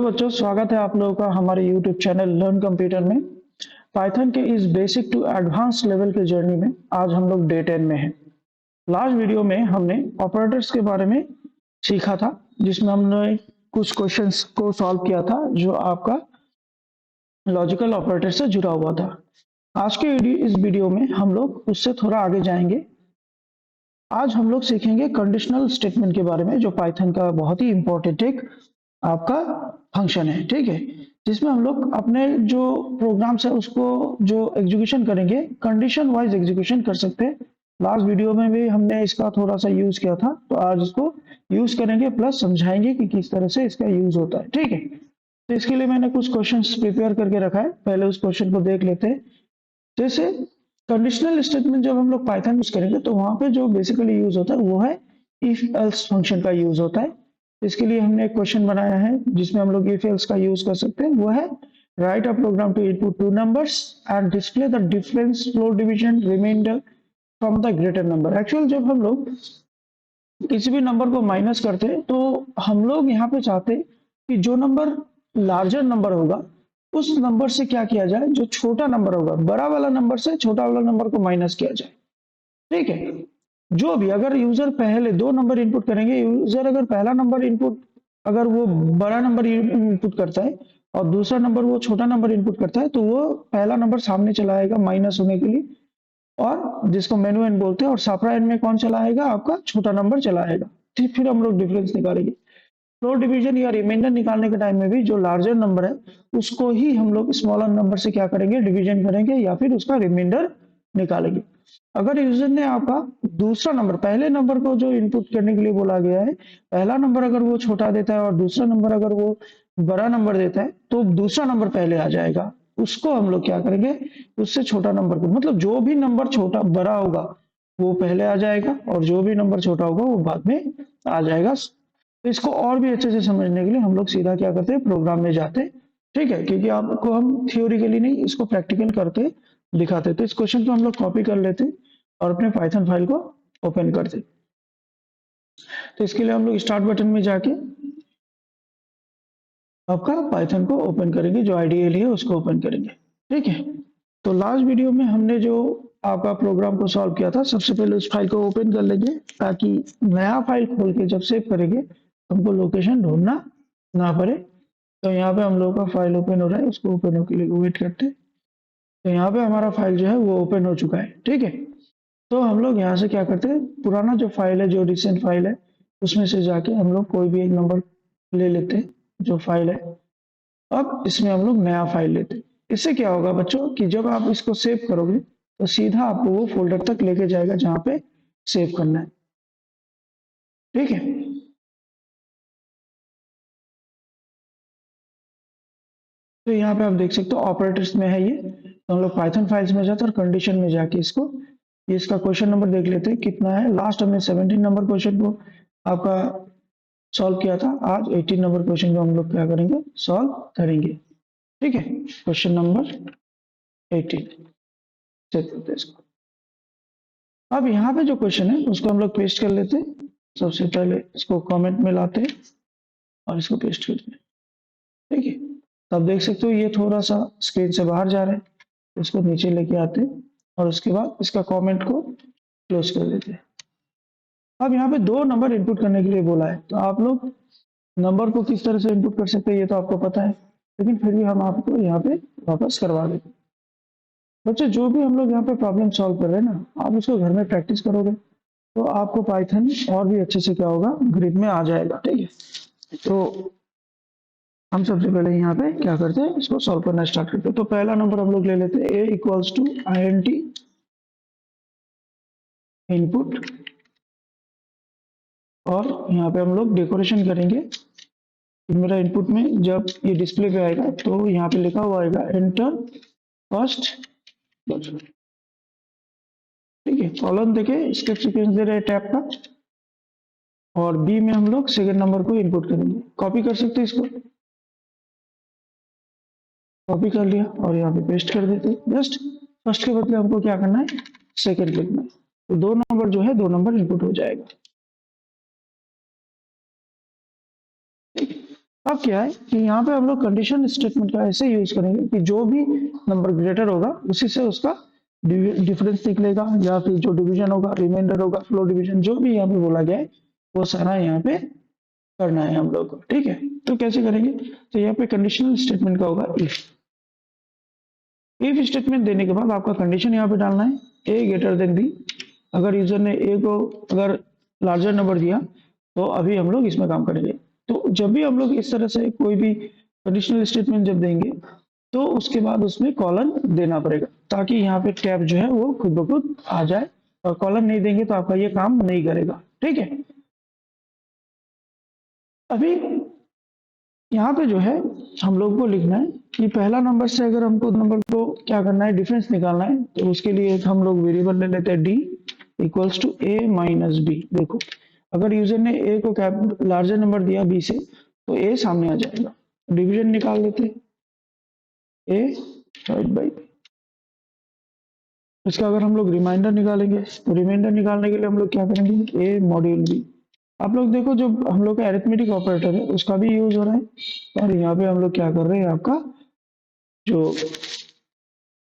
बच्चों, स्वागत है आप लोगों का हमारे YouTube चैनल लर्न कंप्यूटर में। पाइथन के इस बेसिक टू एडवांस लेवल के जर्नी में आज हम लोग डे 10 में हैं। लास्ट वीडियो में हमने ऑपरेटर्स के बारे में सीखा था, जिसमें हमने कुछ क्वेश्चंस को सॉल्व किया था जो आपका लॉजिकल ऑपरेटर से जुड़ा हुआ था। आज के इस वीडियो में हम लोग उससे थोड़ा आगे जाएंगे। आज हम लोग सीखेंगे कंडीशनल स्टेटमेंट के बारे में, जो पाइथन का बहुत ही इंपॉर्टेंट एक आपका फंक्शन है। ठीक है, जिसमें हम लोग अपने जो प्रोग्राम्स है उसको जो एग्जीक्यूशन करेंगे, कंडीशन वाइज एग्जीक्यूशन कर सकते हैं। लास्ट वीडियो में भी हमने इसका थोड़ा सा यूज किया था, तो आज इसको यूज करेंगे प्लस समझाएंगे कि किस तरह से इसका यूज होता है। ठीक है, तो इसके लिए मैंने कुछ क्वेश्चंस प्रिपेयर करके रखा है, पहले उस क्वेश्चन को देख लेते हैं। जैसे कंडीशनल स्टेटमेंट जब हम लोग पाइथन यूज करेंगे तो वहां पे जो बेसिकली यूज होता है वो है इफ एल्स फंक्शन का यूज होता है। इसके लिए हमने एक क्वेश्चन बनाया है जिसमें हम लोग इफ एल्स का यूज कर सकते हैं। वो है write a program to input two numbers and display the difference floor division remainder from the greater number. Actual जब हम लोग किसी भी नंबर को माइनस करते हैं तो हम लोग यहाँ पे चाहते हैं कि जो नंबर लार्जर नंबर होगा उस नंबर से क्या किया जाए, जो छोटा नंबर होगा बड़ा वाला नंबर से छोटा वाला नंबर को माइनस किया जाए। ठीक है, जो भी अगर यूजर पहले दो नंबर इनपुट करेंगे, यूजर अगर पहला नंबर इनपुट अगर वो बड़ा नंबर इनपुट करता है और दूसरा नंबर वो छोटा नंबर इनपुट करता है, तो वो पहला नंबर सामने चला आएगा माइनस होने के लिए, और जिसको मेनू एन बोलते हैं, और सापरा एन में कौन चला आएगा, आपका छोटा नंबर चला आएगा। ठीक, फिर हम लोग डिफरेंस निकालेंगे। फ्लोर डिवीजन या रिमाइंडर निकालने के टाइम में भी जो लार्जर नंबर है उसको ही हम लोग स्मॉलर नंबर से क्या करेंगे, डिवीजन करेंगे या फिर उसका रिमाइंडर निकालेंगे। अगर यूजर ने आपका दूसरा नंबर पहले नंबर को जो इनपुट करने के लिए बोला गया है, पहला नंबर अगर वो छोटा देता है और दूसरा नंबर अगर वो बड़ा नंबर देता है, तो दूसरा नंबर पहले आ जाएगा। उसको हम लोग क्या करेंगे, उससे छोटा नंबर को, मतलब जो भी नंबर छोटा बड़ा होगा वो पहले आ जाएगा और जो भी नंबर छोटा होगा वो बाद में आ जाएगा। तो इसको और भी अच्छे से समझने के लिए हम लोग सीधा क्या करते हैं, प्रोग्राम में जाते हैं। ठीक है, क्योंकि आपको हम थियोरिकली नहीं, इसको प्रैक्टिकल करते दिखाते। तो इस क्वेश्चन को हम लोग कॉपी कर लेते और अपने पाइथन फाइल को ओपन करते। तो इसके लिए हम लोग स्टार्ट बटन में जाके आपका पाइथन को ओपन करेंगे, जो आईडीएल है उसको ओपन करेंगे। ठीक है, तो लास्ट वीडियो में हमने जो आपका प्रोग्राम को सॉल्व किया था, सबसे पहले उस फाइल को ओपन कर लेंगे ताकि नया फाइल खोल के जब सेव करेंगे हमको लोकेशन ढूंढना ना पड़े। तो यहाँ पे हम लोगों का फाइल ओपन हो रहा है, उसको ओपन होने के लिए वेट करते हैं। तो यहाँ पे हमारा फाइल जो है वो ओपन हो चुका है। ठीक है, तो हम लोग यहाँ से क्या करते हैं, पुराना जो फाइल है, जो रिसेंट फाइल है, उसमें से जाके हम लोग कोई भी एक नंबर ले लेते हैं जो फाइल है। अब इसमें हम लोग नया फाइल लेते हैं। इससे क्या होगा बच्चों कि जब आप इसको सेव करोगे तो सीधा आपको वो फोल्डर तक लेके जाएगा जहाँ पे सेव करना है। ठीक है, तो यहाँ पे आप देख सकते हो ऑपरेटर्स में है ये। तो हम लोग पाइथन फाइल्स में जाते हैं और कंडीशन में जाके इसको, ये इसका क्वेश्चन नंबर देख लेते हैं कितना है। लास्ट हमने 17 नंबर क्वेश्चन को आपका सॉल्व किया था, आज 18 नंबर क्वेश्चन को हम लोग क्या करेंगे, सॉल्व करेंगे। ठीक है, क्वेश्चन नंबर 18 चेक करते हैं इसको। अब यहाँ पे जो क्वेश्चन है उसको हम लोग पेस्ट कर लेते हैं। सबसे पहले इसको कमेंट में लाते हैं और इसको पेस्ट करते हैं। ठीक है, तो आप देख सकते हो ये थोड़ा सा स्क्रीन से बाहर जा रहा है, इसको नीचे लेके आते हैं और उसके बाद इसका कमेंट को क्लोज कर देते हैं। अब यहाँ पे दो नंबर इनपुट करने के लिए बोला है, तो आप लोग नंबर को किस तरह से इनपुट कर सकते हैं ये तो आपको पता है, लेकिन फिर भी हम आपको यहाँ पे वापस करवा देते हैं। बच्चे, जो भी हम लोग यहाँ पे प्रॉब्लम सॉल्व कर रहे हैं ना, आप उसको घर में प्रैक्टिस करोगे तो आपको पाइथन और भी अच्छे से क्या होगा, ग्रिप में आ जाएगा। ठीक है, तो हम सबसे पहले यहाँ पे क्या करते हैं, इसको सॉल्व करना स्टार्ट करते हैं। तो पहला नंबर हम लोग ले लेते हैं a equals to INT input, और यहाँ पे हम लोग डेकोरेशन करेंगे। मेरा इनपुट में जब ये डिस्प्ले पे आएगा तो यहाँ पे लिखा हुआ आएगा एंटर फर्स्ट। ठीक है, कॉलम देके स्टेप सीक्वेंस दे रहे हैं टैब का, और बी में हम लोग सेकंड नंबर को इनपुट करेंगे। कॉपी कर सकते हैं, इसको कॉपी कर लिया और यहाँ पे पेस्ट कर देते हैं। जस्ट फर्स्ट के बदले हमको क्या करना है, सेकंड लिखना है, तो दो नंबर जो है, दो नंबर इनपुट हो जाएगा। अब क्या है कि यहाँ पे हम लोग कंडीशन स्टेटमेंट का ऐसे यूज करेंगे कि जो भी नंबर ग्रेटर होगा उसी से उसका डिफरेंस निकलेगा, या फिर जो डिवीजन होगा, रिमाइंडर होगा, फ्लो डिवीजन, जो भी यहाँ पे बोला गया है वो सारा यहाँ पे करना है हम लोग को। ठीक है, तो कैसे करेंगे? तो यहाँ पे कंडीशनल स्टेटमेंट का होगा इफ स्टेटमेंट देने के बाद आपका कंडीशन यहाँ पे डालना है ए ग्रेटर देन बी। अगर यूजर ने ए को अगर लार्जर नंबर दिया तो अभी हम लोग इसमें काम करेंगे। तो जब भी हम लोग इस तरह से कोई भी कंडीशनल स्टेटमेंट जब देंगे तो उसके बाद उसमें कॉलन देना पड़ेगा, ताकि यहाँ पे टैब जो है वो खुद ब खुद आ जाए, और कॉलन नहीं देंगे तो आपका ये काम नहीं करेगा। ठीक है, अभी यहाँ पे जो है हम लोग को लिखना है कि पहला नंबर से अगर हमको नंबर को क्या करना है, डिफरेंस निकालना है, तो उसके लिए हम लोग वेरिएबल ले लेते हैं D equals to A minus B. देखो, अगर यूजर ने ए को कैप लार्जर नंबर दिया बी से तो ए सामने आ जाएगा। डिवीजन निकाल देते ए डिवाइड बाई, इसका अगर हम लोग रिमाइंडर निकालेंगे तो रिमाइंडर निकालने के लिए हम लोग क्या करेंगे, ए मॉड्यूल बी। आप लोग देखो जो हम लोग का अरिथमेटिक ऑपरेटर है उसका भी यूज हो रहा है, और यहाँ पे हम लोग क्या कर रहे हैं, आपका जो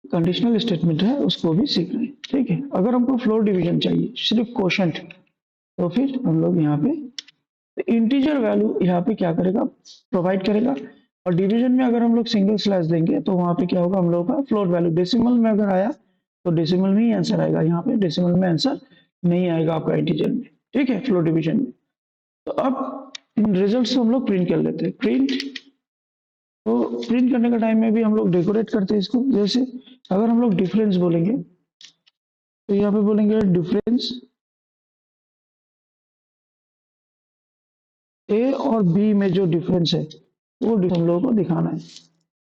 कंडीशनल स्टेटमेंट है उसको भी सीख रहे हैं। ठीक है, अगर हमको फ्लोर डिवीजन चाहिए सिर्फ कोशेंट, तो फिर हम लोग यहाँ पे इंटीजर वैल्यू यहाँ पे क्या करेगा, प्रोवाइड करेगा। और डिवीजन में अगर हम लोग सिंगल स्लैश देंगे तो वहां पे क्या होगा, हम लोग का फ्लोर वैल्यू डेसिमल में अगर आया तो डेसिमल में ही आंसर आएगा, यहाँ पे डेसिमल में आंसर नहीं आएगा आपका इंटीजर में। ठीक है, फ्लोर डिवीजन में। तो अब इन रिजल्ट्स को हम लोग प्रिंट कर लेते हैं। प्रिंट, तो प्रिंट करने का टाइम में भी हम लोग डेकोरेट करते हैं इसको। जैसे अगर हम लोग डिफरेंस बोलेंगे तो यहाँ पे बोलेंगे डिफरेंस ए और बी में जो डिफरेंस है वो हम लोगों को दिखाना है,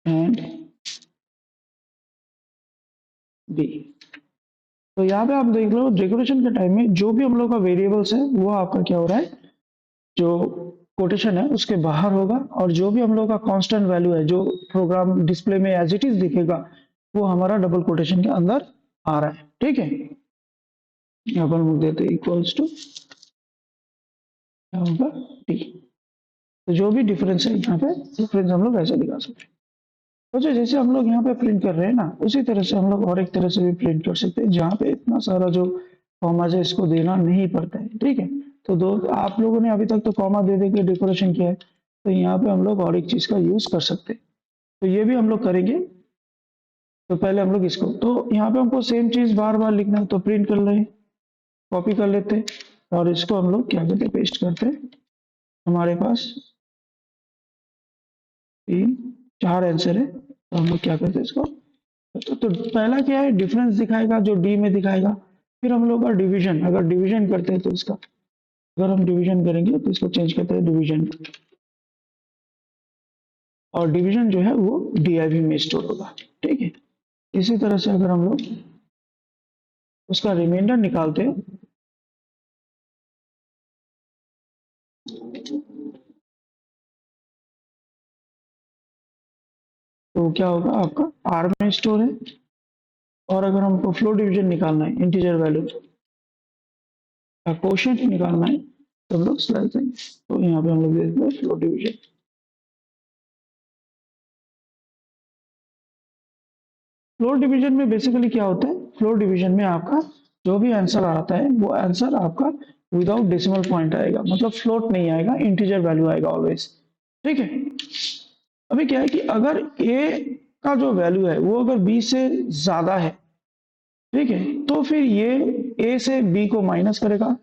एंड बी। तो यहाँ पे आप देख लो डेकोरेशन के टाइम में जो भी हम लोग का वेरिएबल्स है वो आपका क्या हो रहा है, जो कोटेशन है उसके बाहर होगा, और जो भी हम लोग का कांस्टेंट वैल्यू है जो प्रोग्राम डिस्प्ले में एज इट इज दिखेगा वो हमारा डबल कोटेशन के अंदर आ रहा है। ठीक है, यहाँ पर हम देते इक्वल्स टू क्या होगा टी। तो जो भी डिफरेंस है यहाँ पे डिफरेंस हम लोग ऐसे दिखा सकते हैं। तो जैसे हम लोग यहाँ पे प्रिंट कर रहे हैं ना, उसी तरह से हम लोग और एक तरह से भी प्रिंट कर सकते हैं, जहाँ पे इतना सारा जो कॉमा है इसको देना नहीं पड़ता है। ठीक है, तो दो आप लोगों ने अभी तक तो कॉमा दे दे के डेकोरेशन किया है, तो यहाँ पे हम लोग और एक चीज का यूज कर सकते हैं। तो ये भी हम लोग करेंगे। तो पहले हम लोग इसको, तो यहाँ पे हमको सेम चीज बार बार लिखना है, तो प्रिंट कर रहे हैं, कॉपी कर लेते हैं और इसको हम लोग क्या करते हैं, पेस्ट करते हैं। हमारे पास 3 4 आंसर है, तो हम लोग क्या करते हैं इसको, तो पहला क्या है, डिफरेंस दिखाएगा जो डी में दिखाएगा। फिर हम लोग का डिवीजन, अगर डिवीजन करते हैं तो इसका, अगर हम डिवीजन करेंगे तो इसको चेंज करते हैं डिवीजन, और डिवीजन जो है वो डीआईवी में स्टोर होगा। ठीक है, इसी तरह से अगर हम लोग उसका रिमाइंडर निकालते हैं तो क्या होगा, आपका आर में स्टोर है। और अगर हमको फ्लो डिवीजन निकालना है, इंटीजर वैल्यू का कोशेंट निकालना है, तो हम लोग स्लैश देंगे। तो यहाँ पे हम लोग देते हैं फ्लो डिवीजन। फ्लोर डिवीजन में बेसिकली क्या होता है, फ्लोर डिवीजन में आपका जो भी आंसर आता है वो आंसर आपका विदाउट डेसिमल पॉइंट आएगा, मतलब फ्लोट नहीं आएगा, इंटीजर वैल्यू आएगा ऑलवेज। ठीक है, अभी क्या है कि अगर ए का जो वैल्यू है वो अगर बी से ज्यादा है, ठीक है, तो फिर ये ए से बी को माइनस करेगा,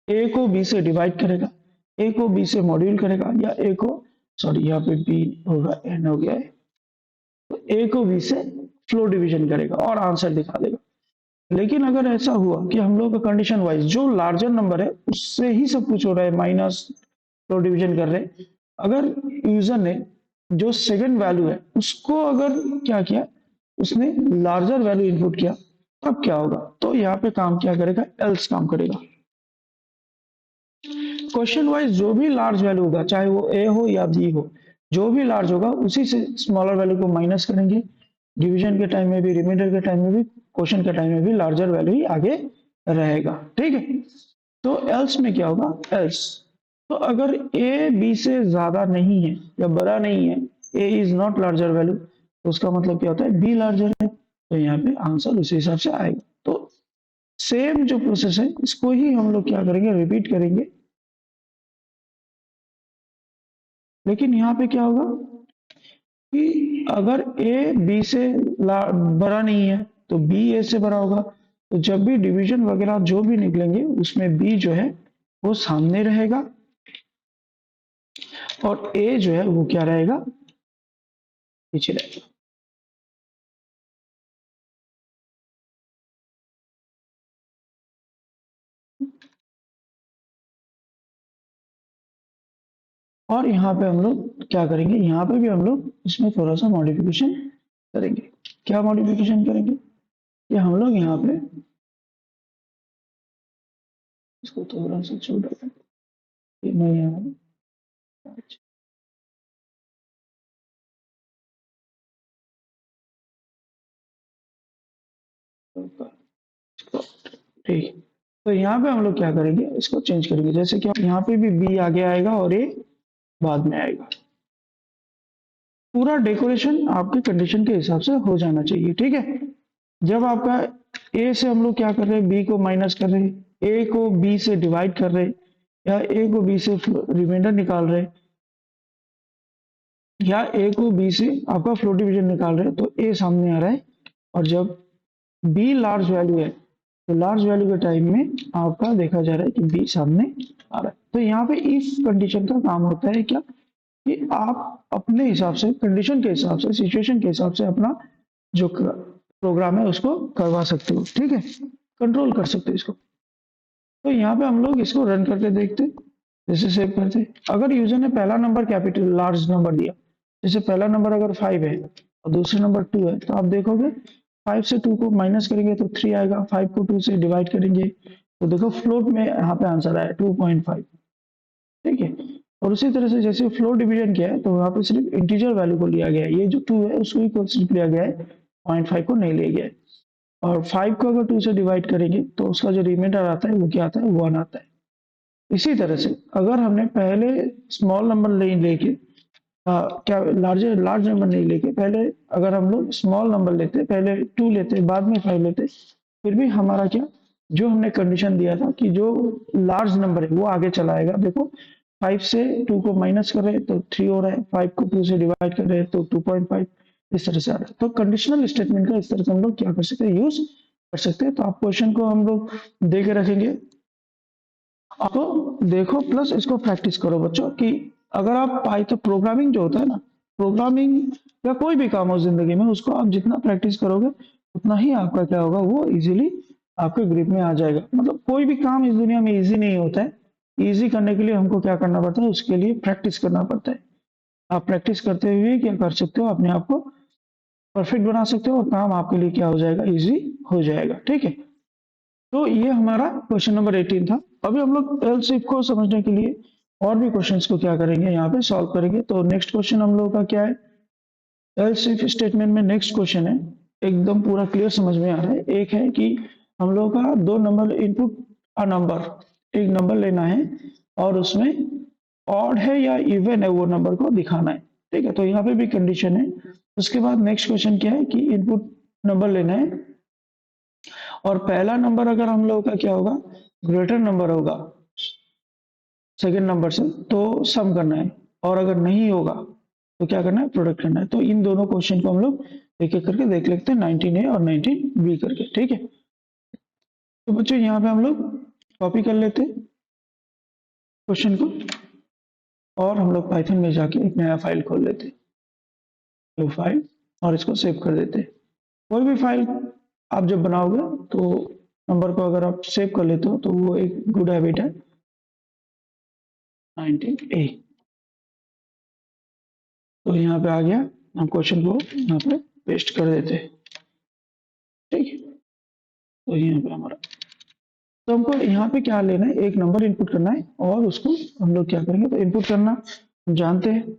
ए को बी से डिवाइड करेगा, ए को बी से मॉड्यूल करेगा, या ए को, सॉरी यहाँ पे बी होगा, एन हो गया है, तो ए को बी से फ्लो डिवीजन करेगा और आंसर दिखा देगा। लेकिन अगर ऐसा हुआ कि हम लोग का कंडीशन वाइज जो लार्जर नंबर है उससे ही सब कुछ हो रहा है, माइनस फ्लो डिवीजन कर रहे हैं, अगर यूजर ने जो सेकंड वैल्यू है उसको अगर क्या किया, उसने लार्जर वैल्यू इनपुट किया, तब क्या होगा, तो यहाँ पे काम क्या करेगा, एल्स काम करेगा। क्वेश्चन वाइज जो भी लार्ज वैल्यू होगा, चाहे वो ए हो या बी हो, जो भी लार्ज होगा उसी से स्मॉलर वैल्यू को माइनस करेंगे। डिवीजन के टाइम में भी, रिमाइंडर के टाइम में भी, क्वेश्चन के टाइम में भी लार्जर वैल्यू ही आगे रहेगा। ठीक है, तो एल्स में क्या होगा, एल्स, तो अगर ए बी से ज्यादा नहीं है या बड़ा नहीं है, ए इज नॉट लार्जर वैल्यू, तो उसका मतलब क्या होता है, बी लार्जर है, तो यहाँ पे आंसर उसी हिसाब से आएगा। तो सेम जो प्रोसेस है इसको ही हम लोग क्या करेंगे, रिपीट करेंगे। लेकिन यहाँ पे क्या होगा कि अगर ए बी से बड़ा नहीं है तो बी ए से बड़ा होगा, तो जब भी डिवीजन वगैरह जो भी निकलेंगे उसमें बी जो है वो सामने रहेगा और ए जो है वो क्या रहेगा, पीछे रहेगा। और यहाँ पे हम लोग क्या करेंगे, यहाँ पे भी हम लोग इसमें थोड़ा सा मॉडिफिकेशन करेंगे। क्या मॉडिफिकेशन करेंगे कि हम लोग यहाँ पे इसको थोड़ा सा छोटा कर, ये नहीं है, ठीक। तो यहाँ पे हम लोग क्या करेंगे, इसको चेंज करेंगे, जैसे कि यहाँ पे भी बी आगे आएगा और ए बाद में आएगा। पूरा डेकोरेशन आपके कंडीशन के हिसाब से हो जाना चाहिए, ठीक है। जब आपका ए से हम लोग क्या कर रहे हैं, बी को माइनस कर रहे हैं, ए को बी से डिवाइड कर रहे हैं, या ए को बी से रिमाइंडर निकाल रहे हैं, या ए को बी से आपका फ्लोट डिवीजन निकाल रहे हैं, तो ए सामने आ रहा है। और जब बी लार्ज वैल्यू है तो लार्ज वैल्यू के टाइम में आपका देखा जा रहा है कि बी सामने आ रहा है। तो यहाँ पे इस कंडीशन का काम होता है क्या, कि आप अपने हिसाब से, कंडीशन के हिसाब से, सिचुएशन के हिसाब से अपना जो प्रोग्राम है उसको करवा सकते हो, ठीक है, कंट्रोल कर सकते हो इसको। तो यहाँ पे हम लोग इसको रन करके देखते, जैसे सेव करते। अगर यूजर ने पहला नंबर कैपिटल लार्ज नंबर दिया, जैसे पहला नंबर अगर 5 है और दूसरा नंबर 2 है, तो आप देखोगे 5 से 2 को माइनस करेंगे तो 3 आएगा, 5 को 2 से डिवाइड करेंगे तो देखो फ्लोट में यहाँ पे आंसर आया 2.5, ठीक है। और उसी तरह से जैसे फ्लोट डिवीजन किया है तो वहाँ पे सिर्फ इंटीजर वैल्यू को लिया गया है, ये जो 2 है उसको ही सिर्फ लिया गया है, 0.5 को नहीं लिया गया है। और 5 को अगर 2 से डिवाइड करेंगे तो उसका जो रिमाइंडर आता है वो क्या आता है, 1 आता है। इसी तरह से अगर हमने पहले स्मॉल नंबर नहीं लेके क्या लार्ज नंबर नहीं लेके, पहले अगर हम लोग स्मॉल नंबर लेते, पहले 2 लेते बाद में 5 लेते, फिर भी हमारा क्या, जो हमने कंडीशन दिया था कि जो लार्ज नंबर है वो आगे चला आएगा। देखो 5 से 2 को माइनस कर रहे हैं तो 3 हो रहा है, 5 को 2 से डिवाइड कर रहे हैं तो 2.5, इस तरह से आ रहा है। तो कंडीशनल स्टेटमेंट का इस तरह से हम लोग क्या कर सकते हैं, यूज कर सकते हैं। तो आप क्वेश्चन को हम लोग दे के रखेंगे, आपको देखो प्लस इसको प्रैक्टिस करो बच्चों, कि अगर आप पाइथन प्रोग्रामिंग जो होता है ना, प्रोग्रामिंग या कोई भी काम हो जिंदगी में, उसको आप जितना प्रैक्टिस करोगे उतना ही आपका क्या होगा, वो इजीली आपके ग्रिप में आ जाएगा। मतलब कोई भी काम इस दुनिया में इजी नहीं होता है, इजी करने के लिए हमको क्या करना पड़ता है, उसके लिए प्रैक्टिस करना पड़ता है। आप प्रैक्टिस करते हुए क्या कर सकते हो, अपने आप को परफेक्ट बना सकते हो और काम आपके लिए क्या हो जाएगा, इजी हो जाएगा, ठीक है। तो ये हमारा क्वेश्चन नंबर 18 था। अभी हम लोग एल्स इफ को समझने के लिए और भी क्वेश्चंस को क्या करेंगे, यहाँ पे सॉल्व करेंगे। तो नेक्स्ट क्वेश्चन हम लोगों का क्या है, एल्स इफ स्टेटमेंट में नेक्स्ट क्वेश्चन है, एकदम पूरा क्लियर समझ में आ रहा है। एक है कि हम लोगों का दो नंबर इनपुट, अ नंबर, एक नंबर लेना है और उसमें ऑड है या इवन है वो नंबर को दिखाना है, ठीक है। तो यहाँ पे भी कंडीशन है। उसके बाद नेक्स्ट क्वेश्चन क्या है कि इनपुट नंबर लेना है और पहला नंबर अगर हम लोगों का क्या होगा, ग्रेटर नंबर होगा सेकंड नंबर से, तो सम करना है, और अगर नहीं होगा तो क्या करना है, प्रोडक्ट करना है। तो इन दोनों क्वेश्चन को हम लोग एक एक करके देख लेते हैं, 19A और 19B करके, ठीक है। तो बच्चों यहाँ पे हम लोग कॉपी कर लेते क्वेश्चन को और हम लोग पाइथन में जाके एक नया फाइल खोल लेते, न्यू फाइल, और इसको सेव कर देते। कोई भी फाइल आप जब बनाओगे तो नंबर को अगर आप सेव कर लेते हो तो वो एक गुड हैबिट है। 19A, तो यहाँ पे आ गया, हम क्वेश्चन को यहाँ पे पेस्ट कर देते हैं, ठीक है। तो यहाँ पे हमारा, तो हमको यहाँ पे क्या लेना है, एक नंबर इनपुट करना है और उसको हम लोग क्या करेंगे, तो इनपुट करना हम जानते हैं,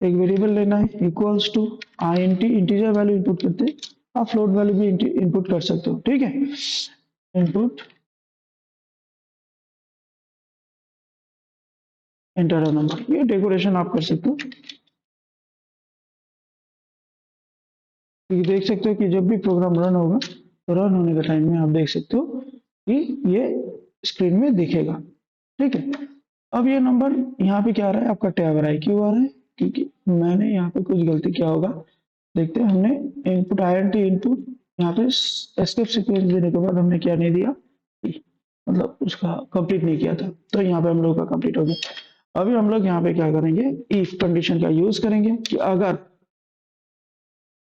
एक वेरिएबल लेना है equals to INT, integer value input करते हैं, आप फ्लोट वैल्यू भी इनपुट कर सकते हो, ठीक है। Input enter a number. ये डेकोरेशन आप कर सकते हो। ये देख सकते हो कि जब भी प्रोग्राम रन होगा तो रन होने के टाइम में आप देख सकते हो कि ये स्क्रीन में दिखेगा। ठीक है, अब ये नंबर यहाँ पे क्या आ रहा है, आपका टैब आ रहा है। क्यों आ रहा है? क्योंकि मैंने यहाँ पे कुछ गलती किया होगा। देखते हैं, हमने इनपुट INT इनपुट यहाँ पे एस्केप सीक्वेंस देने के बाद हमने क्या नहीं दिया, मतलब उसका कंप्लीट नहीं किया था, तो यहाँ पे हम लोग का कंप्लीट हो गया। अभी हम लोग यहाँ पे क्या करेंगे, इफ कंडीशन का यूज करेंगे कि अगर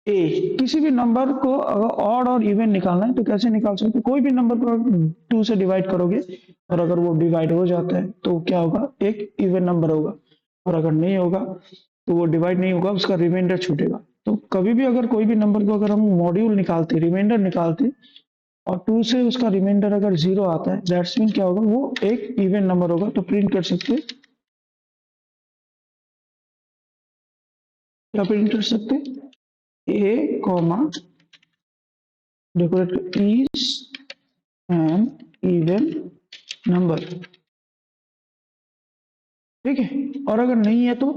किसी भी नंबर को अगर ऑड और इवन निकालना है तो कैसे निकाल सकते हैं? कोई भी नंबर को 2 से डिवाइड करोगे और अगर वो डिवाइड हो जाता है तो क्या होगा, एक इवन नंबर होगा। और अगर नहीं होगा तो वो डिवाइड नहीं होगा, उसका रिमाइंडर छूटेगा। तो कभी भी अगर कोई भी नंबर को अगर हम मॉड्यूल निकालते, रिमाइंडर निकालते और 2 से उसका रिमाइंडर अगर 0 आता है, दैट्स मीन क्या होगा, वो एक इवन नंबर होगा। तो प्रिंट कर सकते, क्या प्रिंट कर सकते, a comma decorate is an even number. ठीक है, और अगर नहीं है तो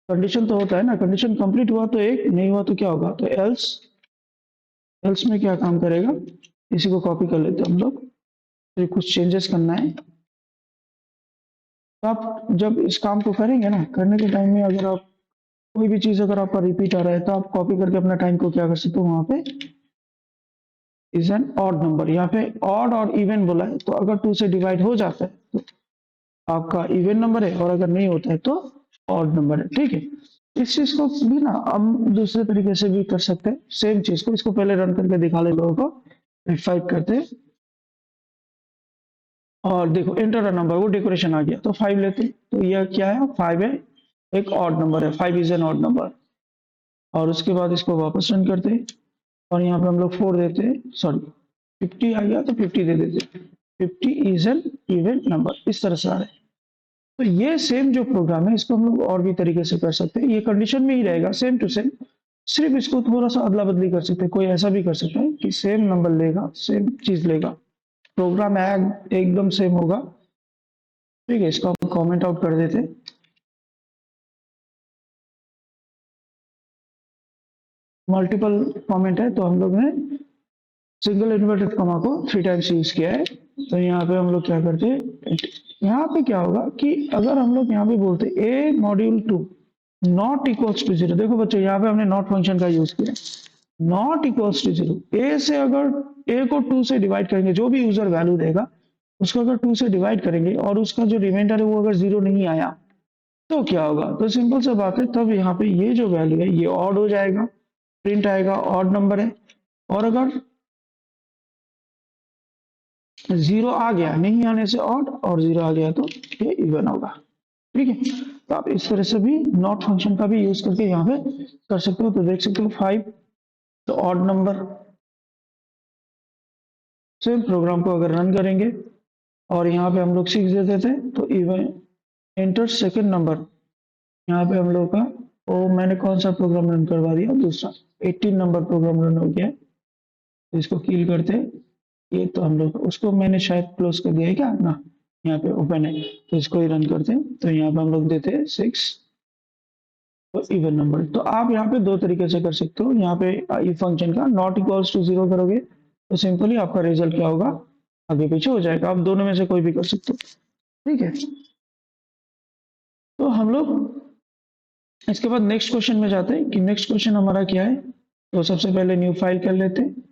कंडीशन तो होता है ना, कंडीशन कंप्लीट हुआ तो एक, नहीं हुआ तो क्या होगा, तो एल्स। एल्स में क्या काम करेगा, इसी को कॉपी कर लेते हैं हम लोग। तो कुछ चेंजेस करना है, तो आप जब इस काम को करेंगे ना, करने के टाइम में अगर आप कोई भी चीज अगर आपका रिपीट आ रहा है तो आप कॉपी करके अपना टाइम को क्या कर सकते हो, वहां पे इज एन ऑड नंबर, यहाँ पे ऑड और इवन बोला है, तो अगर 2 से डिवाइड हो जाता है तो आपका इवन नंबर है, और अगर नहीं होता है तो ऑड नंबर है। ठीक है, इस चीज को भी ना हम दूसरे तरीके से भी कर सकते हैं, सेम चीज को। इसको पहले रन करके दिखा ले लोगों को। F5 करते हैं और देखो एंटर अ नंबर, वो डेकोरेशन आ गया। तो 5 लेते हैं, तो यह क्या है, 5 है, एक ऑड नंबर है, 5 इज एन ऑड नंबर। और उसके बाद इसको वापस रन करते हैं और यहाँ पे हम लोग 4 देते हैं, सॉरी 50 आ गया तो 50 दे देते हैं। 50 इज एन इवन नंबर, इस तरह से आ रहा है। तो ये सेम जो प्रोग्राम है इसको हम लोग और भी तरीके से कर सकते हैं। ये कंडीशन में ही रहेगा सेम टू सेम, सिर्फ इसको थोड़ा सा अदला बदली कर सकते हैं। कोई ऐसा भी कर सकता है कि सेम नंबर लेगा, सेम चीज लेगा, प्रोग्राम एकदम सेम होगा। ठीक है, इसको हम कमेंट आउट कर देते हैं। मल्टीपल कमेंट है तो हम लोग ने सिंगल इन्वर्टेड कॉमा को 3 टाइम्स यूज किया है। तो यहाँ पे हम लोग क्या करते हैं, यहाँ पे क्या होगा कि अगर हम लोग यहाँ पे बोलते ए मॉड्यूल 2 नॉट इक्वल्स टू 0, देखो बच्चों यहाँ पे हमने नॉट फंक्शन का यूज किया, नॉट इक्वल्स टू 0, ए से अगर ए को 2 से डिवाइड करेंगे, जो भी यूजर वैल्यू देगा उसको अगर 2 से डिवाइड करेंगे और उसका जो रिमाइंडर है वो अगर 0 नहीं आया तो क्या होगा, तो सिंपल सा बात है, तब यहाँ पे ये जो वैल्यू है ये ऑड हो जाएगा, प्रिंट आएगा ऑड नंबर है। और अगर 0 आ गया, नहीं आने से ऑड, और 0 आ गया तो ये इवन होगा। ठीक है, तो आप इस तरह से भी नॉट फंक्शन का भी यूज करके यहाँ पे कर सकते हो। तो देख सकते हो 5 तो ऑड नंबर। सेम प्रोग्राम को अगर रन करेंगे और यहाँ पे हम लोग 6 दे देते तो इवन एंटर सेकेंड नंबर, यहाँ पे हम लोग का, ओ मैंने कौन सा प्रोग्राम रन करवा दिया, दूसरा 18 नंबर प्रोग्राम रन हो गया है। तो इसको किल करते, ये तो हम लोग उसको मैंने शायद क्लोज कर दिया है क्या ना, यहाँ पे ओपन है तो इसको ही रन करते हैं। तो यहाँ पे हम लोग देते हैं 6 तो इवन नंबर। तो आप यहाँ पे दो तरीके से कर सकते हो। यहाँ पे इफ फंक्शन का नॉट इक्वल्स टू 0 करोगे तो सिंपली आपका रिजल्ट क्या होगा, आगे पीछे हो जाएगा। आप दोनों में से कोई भी कर सकते हो। ठीक है, तो हम लोग इसके बाद नेक्स्ट क्वेश्चन में जाते हैं कि नेक्स्ट क्वेश्चन हमारा क्या है। तो सबसे पहले न्यू फाइल कर लेते हैं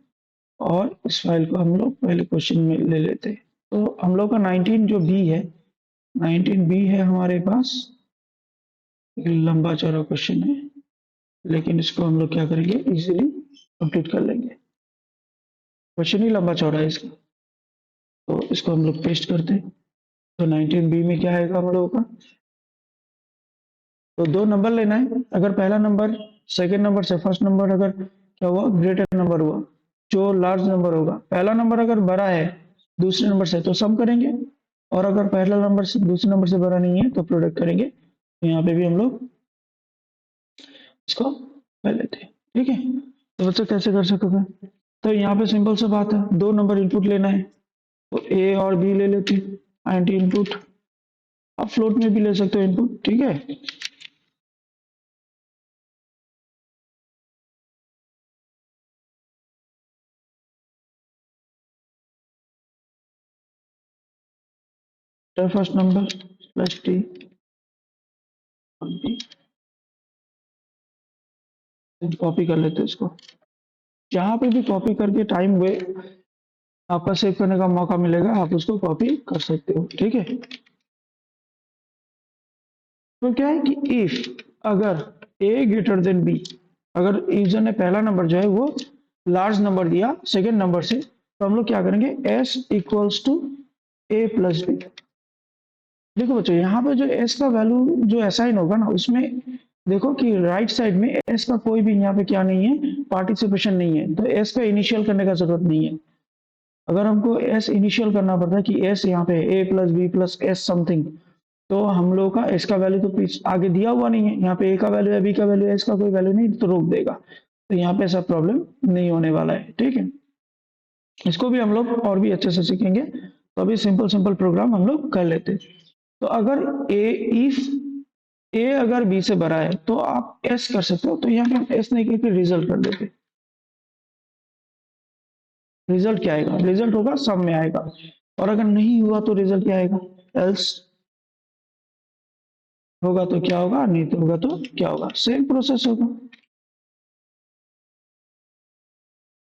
और इस फाइल को हम लोग पहले क्वेश्चन में ले लेते हैं। तो हम लोग का 19 जो बी है, 19 बी है हमारे पास, लंबा चौड़ा क्वेश्चन है, लेकिन इसको हम लोग क्या करेंगे, इजीली कंप्लीट कर लेंगे। क्वेश्चन ही लंबा चौड़ा है इसका, तो इसको हम लोग पेस्ट करते हैं। तो 19 बी में क्या आएगा हम लोगों का, तो 2 नंबर लेना है। अगर पहला नंबर सेकेंड नंबर से फर्स्ट नंबर अगर क्या हुआ, ग्रेटर नंबर हुआ, जो लार्ज नंबर होगा, पहला नंबर अगर बड़ा है दूसरे नंबर से तो सम करेंगे, और अगर पहला नंबर से दूसरे नंबर से बड़ा नहीं है तो प्रोडक्ट करेंगे। तो यहाँ पे भी हम लोग इसको कर लेते हैं। ठीक है, तो बच्चों कैसे कर सकोगे, तो यहाँ पे सिंपल सा बात है, 2 नंबर इनपुट लेना है, तो ए और बी ले लेते हैं, 90 इनपुट, आप फ्लोट में भी ले सकते हो इनपुट, ठीक है। First number plus T, copy कर लेते हैं इसको। जहां पे भी कॉपी करके टाइम वे आपका सेव करने का मौका मिलेगा, आप उसको कॉपी कर सकते हो, ठीक है। तो क्या है कि इफ अगर ए ग्रेटर देन बी, अगर यूजर ने पहला नंबर जो है वो लार्ज नंबर दिया सेकेंड नंबर से, तो हम लोग क्या करेंगे, S equals to A plus B. देखो बच्चों, यहाँ पे जो एस का वैल्यू जो असाइन होगा ना, उसमें देखो कि राइट साइड में एस का कोई भी यहाँ पे क्या नहीं है, पार्टिसिपेशन नहीं है, तो एस का इनिशियल करने का जरूरत नहीं है। अगर हमको एस इनिशियल करना पड़ता है कि एस यहाँ पे A plus B plus S something, तो हम लोग का एस का वैल्यू तो पीछे आगे दिया हुआ नहीं है, यहाँ पे ए का वैल्यू है, बी का वैल्यू है, एस का कोई वैल्यू नहीं, तो रोक देगा। तो यहाँ पे ऐसा प्रॉब्लम नहीं होने वाला है, ठीक है। इसको भी हम लोग और भी अच्छे से सीखेंगे, तो अभी सिंपल सिंपल प्रोग्राम हम लोग कर लेते हैं। तो अगर ए इफ ए अगर बी से बड़ा है तो आप एस कर सकते हो, तो यहाँ पे हम एस नहीं करके रिजल्ट कर देते। रिजल्ट क्या आएगा, रिजल्ट होगा सम में आएगा, और अगर नहीं हुआ तो रिजल्ट क्या आएगा, एल्स। होगा तो क्या होगा, नहीं तो होगा तो क्या होगा, सेम प्रोसेस होगा।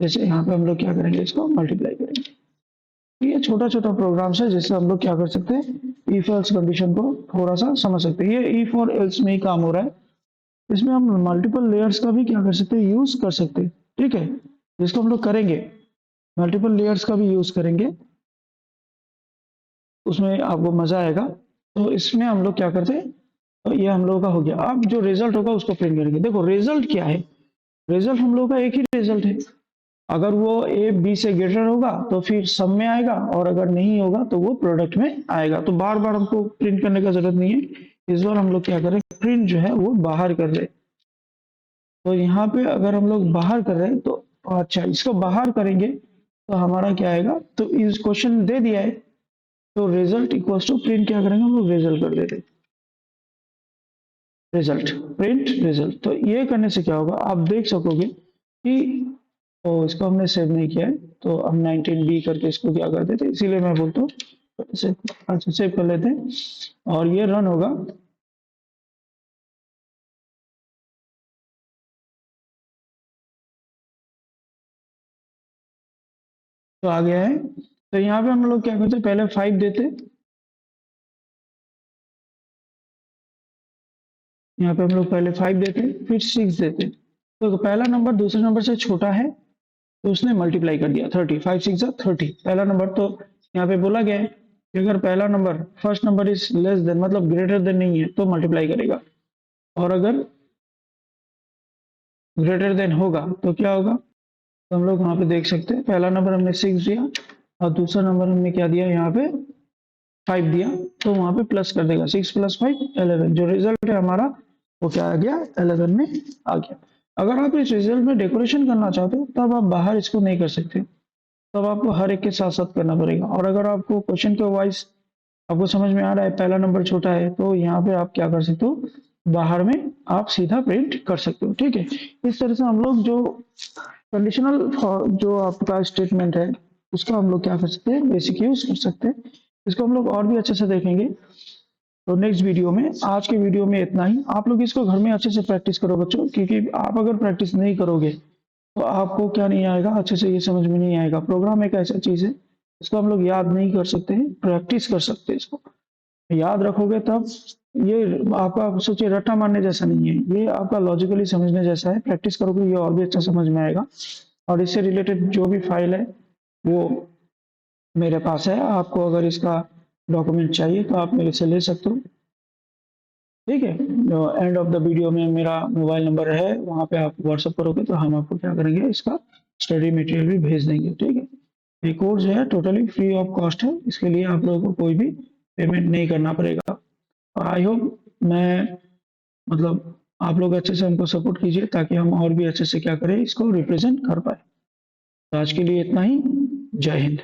जैसे यहाँ पे हम लोग क्या करेंगे, इसको मल्टीप्लाई करेंगे। ये छोटा छोटा प्रोग्राम्स है जिससे हम लोग क्या कर सकते हैं, इफ एल्स कंडीशन को थोड़ा सा समझ सकते हैं। ये इफ और एल्स में ही काम हो रहा है, इसमें हम मल्टीपल लेयर्स का भी क्या कर सकते हैं, यूज कर सकते हैं, ठीक है। जिसको हम लोग करेंगे, मल्टीपल लेयर्स का भी यूज करेंगे, उसमें आपको मजा आएगा। तो इसमें हम लोग क्या करते हैं, तो ये हम लोगों का हो गया। अब जो रिजल्ट होगा उसको प्रिंट करेंगे। देखो रिजल्ट क्या है, रिजल्ट हम लोगों का एक ही रिजल्ट है। अगर वो ए बी से ग्रेटर होगा तो फिर सब में आएगा, और अगर नहीं होगा तो वो प्रोडक्ट में आएगा। तो बार बार हमको प्रिंट करने का जरूरत नहीं है, इस बार हम लोग क्या करें, प्रिंट जो है वो बाहर कर रहे। तो यहाँ पे अगर हम लोग बाहर कर रहे हैं तो अच्छा, इसको बाहर करेंगे तो हमारा क्या आएगा, तो इस क्वेश्चन दे दिया है, तो रिजल्ट इक्वल्स टू प्रिंट क्या करेंगे, हम लोग रिजल्ट कर देते, रिजल्ट प्रिंट रिजल्ट। तो ये करने से क्या होगा, आप देख सकोगे कि इसको हमने सेव नहीं किया है, तो हम 19B करके इसको क्या कर देते, इसीलिए मैं बोलता हूँ अच्छा सेव कर लेते हैं, और ये रन होगा। तो आ गया है। तो यहाँ पे हम लोग क्या करते, पहले 5 देते, यहाँ पे हम लोग पहले 5 देते फिर 6 देते। तो पहला नंबर दूसरे नंबर से छोटा है, तो उसने मल्टीप्लाई कर दिया 30, 5 6 30। पहला नंबर तो यहाँ पे बोला गया है कि अगर पहला number first number is less than, मतलब ग्रेटर देन नहीं है, तो मल्टीप्लाई करेगा, और अगर ग्रेटर देन होगा तो क्या होगा। तो हम लोग वहां पे देख सकते हैं, पहला नंबर हमने 6 दिया और दूसरा नंबर हमने क्या दिया, यहाँ पे 5 दिया, तो वहां पे प्लस कर देगा, 6 + 5 11। जो रिजल्ट है हमारा वो क्या आ गया, 11 में आ गया। अगर आप इस रिजल्ट में डेकोरेशन करना चाहते हो तब आप बाहर इसको नहीं कर सकते, तब आपको हर एक के साथ साथ करना पड़ेगा। और अगर आपको क्वेश्चन के वाइज आपको समझ में आ रहा है, पहला नंबर छोटा है, तो यहाँ पे आप क्या कर सकते हो, बाहर में आप सीधा प्रिंट कर सकते हो, ठीक है। इस तरह से हम लोग जो कंडीशनल जो आपका स्टेटमेंट है उसका हम लोग क्या कर सकते हैं, बेसिक यूज कर सकते हैं। इसको हम लोग और भी अच्छे से देखेंगे तो नेक्स्ट वीडियो में। आज के वीडियो में इतना ही। आप लोग इसको घर में अच्छे से प्रैक्टिस करो बच्चों, क्योंकि आप अगर प्रैक्टिस नहीं करोगे तो आपको क्या नहीं आएगा, अच्छे से ये समझ में नहीं आएगा। प्रोग्राम एक ऐसा चीज है, इसको हम लोग याद नहीं कर सकते हैं, प्रैक्टिस कर सकते हैं। इसको याद रखोगे तब ये आपका सोचिए रट्टा मारने जैसा नहीं है, ये आपका लॉजिकली समझने जैसा है। प्रैक्टिस करोगे ये और भी अच्छा समझ में आएगा। और इससे रिलेटेड जो भी फाइल है वो मेरे पास है, आपको अगर इसका डॉक्यूमेंट चाहिए तो आप मेरे से ले सकते हो, ठीक है। एंड ऑफ द वीडियो में मेरा मोबाइल नंबर है, वहाँ पे आप व्हाट्सअप करोगे तो हम आपको क्या करेंगे, इसका स्टडी मटेरियल भी भेज देंगे, ठीक है। ये कोर्स जो है टोटली फ्री ऑफ कॉस्ट है, इसके लिए आप लोगों को कोई भी पेमेंट नहीं करना पड़ेगा। और आई होप मैं मतलब आप लोग अच्छे से हमको सपोर्ट कीजिए, ताकि हम और भी अच्छे से क्या करें, इसको रिप्रेजेंट कर पाए। तो आज के लिए इतना ही। जय हिंद।